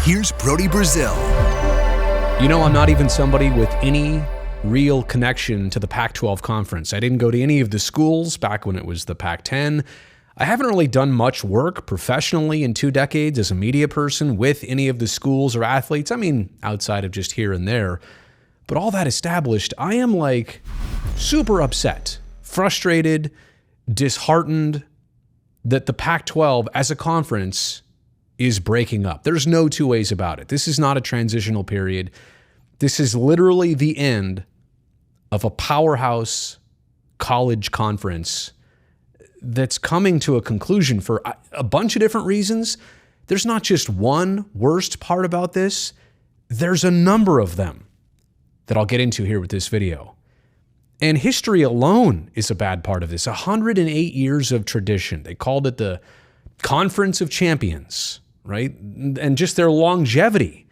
Here's Brody Brazil. You know, I'm not even somebody with any real connection to the Pac-12 conference. I didn't go to any of the schools back when it was the Pac-10. I haven't really done much work professionally in 2 decades as a media person with any of the schools or athletes. I mean, outside of just here and there. But all that established, I am like super upset, frustrated, disheartened that the Pac-12 as a conference is breaking up. There's no two ways about it. This is not a transitional period. This is literally the end of a powerhouse college conference that's coming to a conclusion for a bunch of different reasons. There's not just one worst part about this. There's a number of them that I'll get into here with this video. And history alone is a bad part of this. 108 years of tradition. They called it the Conference of Champions, right? And just their longevity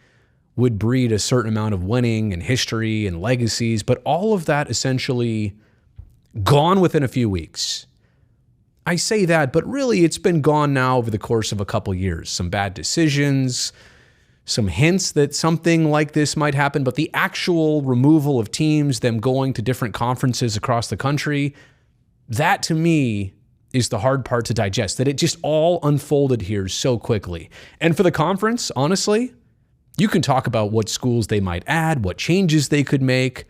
would breed a certain amount of winning and history and legacies, but all of that essentially gone within a few weeks. I say that, but really it's been gone now over the course of a couple years. Some bad decisions, some hints that something like this might happen, but the actual removal of teams, them going to different conferences across the country, that to me is the hard part to digest, that it just all unfolded here so quickly. And for the conference, honestly, you can talk about what schools they might add, what changes they could make.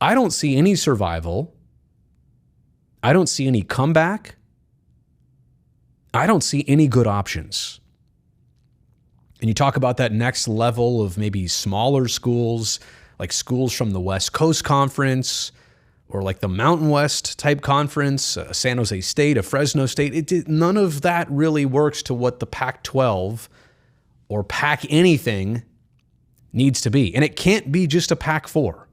I don't see any survival. I don't see any comeback. I don't see any good options. And you talk about that next level of maybe smaller schools, like schools from the West Coast Conference, or like the Mountain West type conference, San Jose State, a Fresno State. None of that really works to what the Pac-12 or Pac anything needs to be. And it can't be just a Pac-4.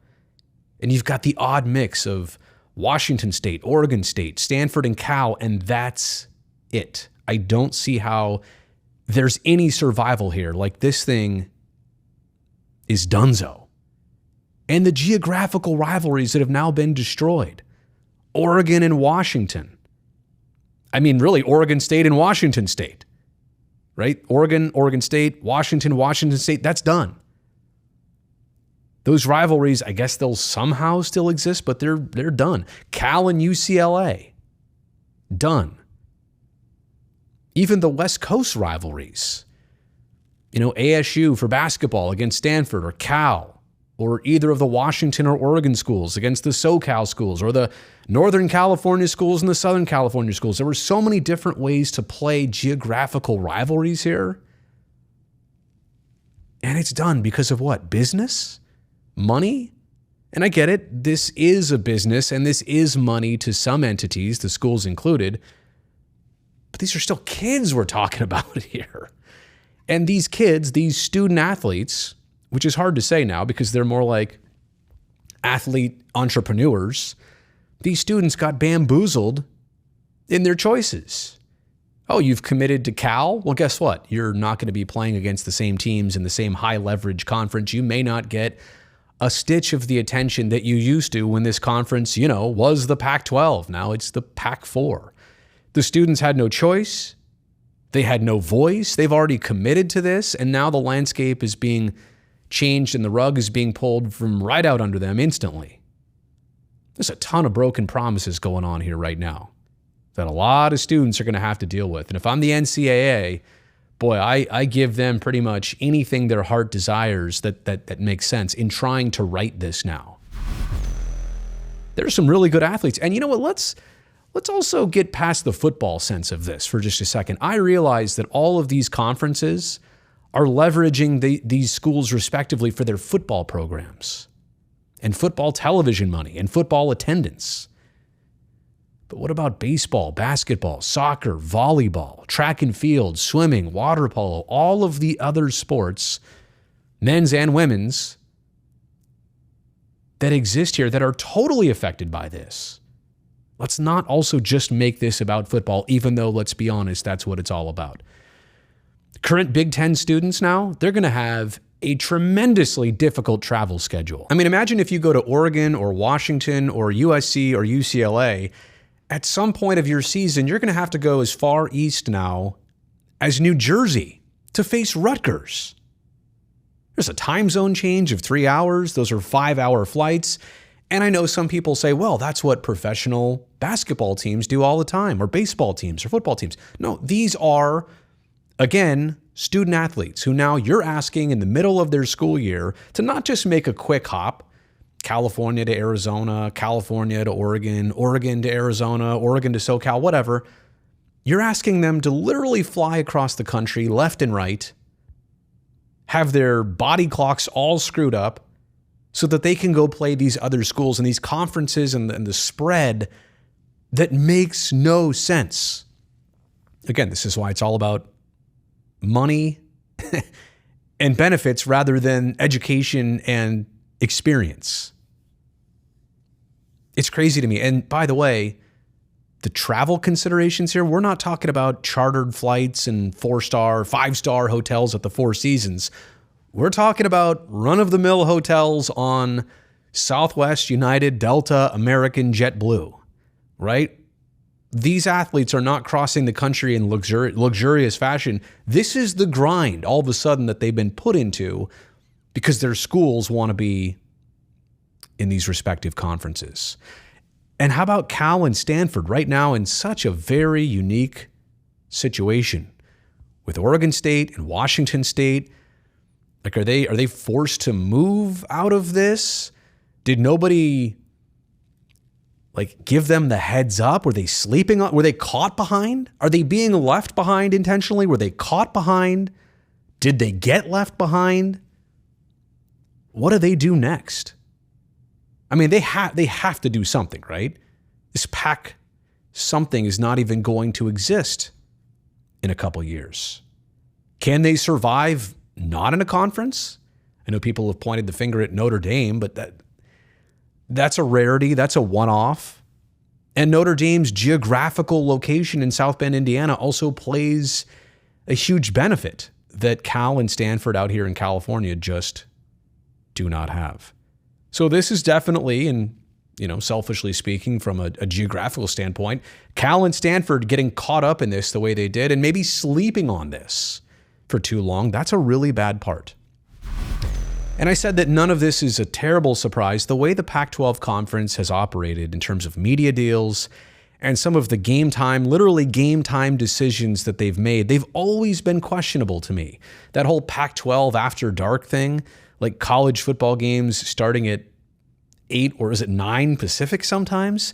And you've got the odd mix of Washington State, Oregon State, Stanford, and Cal, and that's it. I don't see how there's any survival here. Like, this thing is donezo. And the geographical rivalries that have now been destroyed. Oregon and Washington. I mean, really, Oregon State and Washington State. Right? Oregon State, Washington State, that's done. Those rivalries, I guess they'll somehow still exist, but they're done. Cal and UCLA, done. Even the West Coast rivalries. You know, ASU for basketball against Stanford, or Cal, or either of the Washington or Oregon schools against the SoCal schools, or the Northern California schools and the Southern California schools. There were so many different ways to play geographical rivalries here. And it's done because of what? Business? Money? And I get it. This is a business and this is money to some entities, the schools included. But these are still kids we're talking about here. And these kids, these student athletes, which is hard to say now because they're more like athlete entrepreneurs, these students got bamboozled in their choices. Oh, you've committed to Cal? Well, guess what? You're not going to be playing against the same teams in the same high leverage conference. You may not get a stitch of the attention that you used to when this conference, you know, was the Pac-12. Now it's the Pac-4. The students had no choice. They had no voice. They've already committed to this, and now the landscape is being changed and the rug is being pulled from right out under them instantly. There's a ton of broken promises going on here right now that a lot of students are going to have to deal with. And if I'm the NCAA, boy, I give them pretty much anything their heart desires that makes sense in trying to right this now. There's some really good athletes. And you know what? Let's also get past the football sense of this for just a second. I realize that all of these conferences are leveraging these schools respectively for their football programs and football television money and football attendance. But what about baseball, basketball, soccer, volleyball, track and field, swimming, water polo, all of the other sports, men's and women's, that exist here that are totally affected by this? Let's not also just make this about football, even though, let's be honest, that's what it's all about. Current Big Ten students now, they're going to have a tremendously difficult travel schedule. I mean, imagine if you go to Oregon or Washington or USC or UCLA, at some point of your season, you're going to have to go as far east now as New Jersey to face Rutgers. There's a time zone change of 3 hours. Those are 5-hour flights. And I know some people say, well, that's what professional basketball teams do all the time, or baseball teams or football teams. No, these are, again, student athletes who now you're asking in the middle of their school year to not just make a quick hop, California to Arizona, California to Oregon, Oregon to Arizona, Oregon to SoCal, whatever. You're asking them to literally fly across the country left and right, have their body clocks all screwed up so that they can go play these other schools and these conferences and the spread that makes no sense. Again, this is why it's all about money and benefits rather than education and experience. It's crazy to me. And by the way, the travel considerations here, we're not talking about chartered flights and 4-star, 5-star hotels at the Four Seasons. We're talking about run-of-the-mill hotels on Southwest, United, Delta, American, JetBlue, right? These athletes are not crossing the country in luxurious fashion. This is the grind all of a sudden that they've been put into because their schools want to be in these respective conferences. And how about Cal and Stanford right now in such a very unique situation with Oregon State and Washington State? Like, are they forced to move out of this? Did nobody give them the heads up? Were they sleeping on? Were they caught behind? Are they being left behind intentionally? Were they caught behind? Did they get left behind? What do they do next? I mean, they have to do something, right? This Pac something is not even going to exist in a couple years. Can they survive not in a conference? I know people have pointed the finger at Notre Dame, but that's a rarity. That's a one-off. And Notre Dame's geographical location in South Bend, Indiana also plays a huge benefit that Cal and Stanford out here in California just do not have. So this is definitely, and selfishly speaking from a geographical standpoint, Cal and Stanford getting caught up in this the way they did and maybe sleeping on this for too long. That's a really bad part. And I said that none of this is a terrible surprise. The way the Pac-12 conference has operated in terms of media deals and some of the literally game time decisions that they've made, they've always been questionable to me. That whole Pac-12 after dark thing, like college football games starting at 8 or is it 9 Pacific sometimes?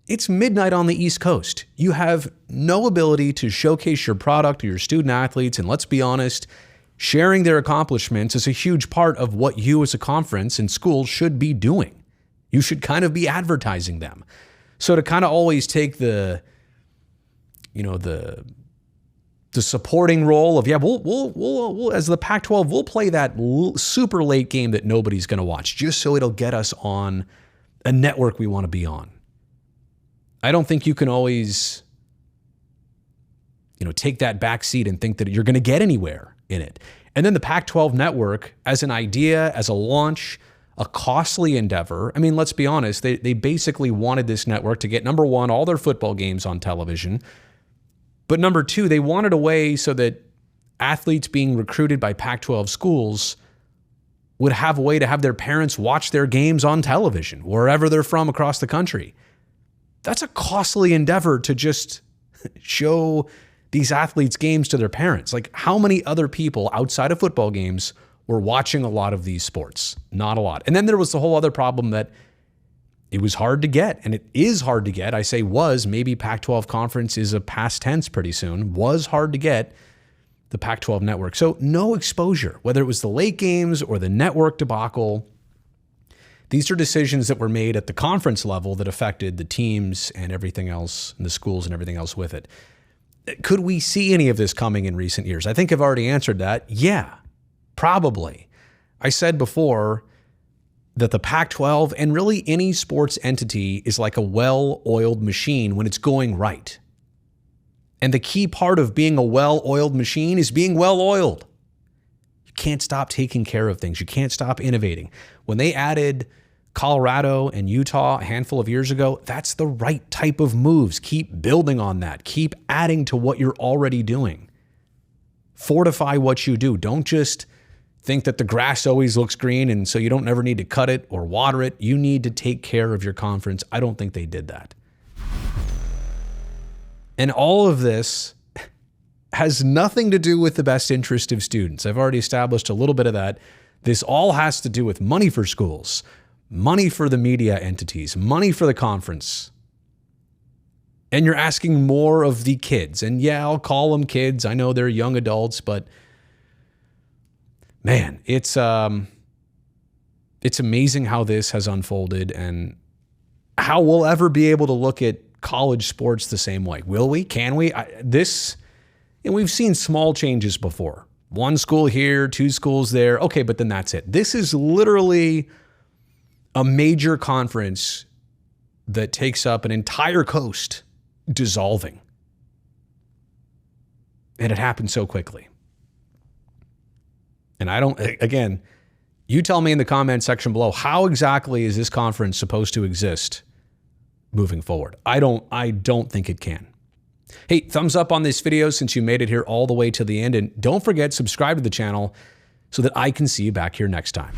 It's midnight on the East Coast. You have no ability to showcase your product or your student athletes. And let's be honest, sharing their accomplishments is a huge part of what you as a conference and school should be doing. You should kind of be advertising them. So to kind of always take the supporting role of, we'll as the Pac-12, we'll play that super late game that nobody's going to watch just so it'll get us on a network we want to be on. I don't think you can always, take that back seat and think that you're going to get anywhere in it. And then the Pac-12 network as an idea, as a launch, a costly endeavor. I mean, let's be honest, they basically wanted this network to get, number one, all their football games on television. But number two, they wanted a way so that athletes being recruited by Pac-12 schools would have a way to have their parents watch their games on television, wherever they're from across the country. That's a costly endeavor to just show these athletes games to their parents. Like, how many other people outside of football games were watching a lot of these sports? Not a lot. And then there was the whole other problem that it was hard to get, and it is hard to get. I say was, maybe Pac-12 conference is a past tense pretty soon. Was hard to get the Pac-12 network. So no exposure, whether it was the late games or the network debacle. These are decisions that were made at the conference level that affected the teams and everything else, and the schools and everything else with it. Could we see any of this coming in recent years? I think I've already answered that. Yeah, probably. I said before that the Pac-12 and really any sports entity is like a well-oiled machine when it's going right. And the key part of being a well-oiled machine is being well-oiled. You can't stop taking care of things. You can't stop innovating. When they added Colorado and Utah a handful of years ago, that's the right type of moves. Keep building on that. Keep adding to what you're already doing. Fortify what you do. Don't just think that the grass always looks green and so you don't ever need to cut it or water it. You need to take care of your conference. I don't think they did that. And all of this has nothing to do with the best interest of students. I've already established a little bit of that. This all has to do with money for schools, money for the media entities, money for the conference. And you're asking more of the kids. And yeah, I'll call them kids. I know they're young adults, but man, it's amazing how this has unfolded and how we'll ever be able to look at college sports the same way. Will we? Can we? We've seen small changes before. One school here, two schools there. Okay, but then that's it. This is literally a major conference that takes up an entire coast dissolving. And it happened so quickly. And again, you tell me in the comment section below, how exactly is this conference supposed to exist moving forward? I don't think it can. Hey, thumbs up on this video since you made it here all the way to the end. And don't forget, subscribe to the channel so that I can see you back here next time.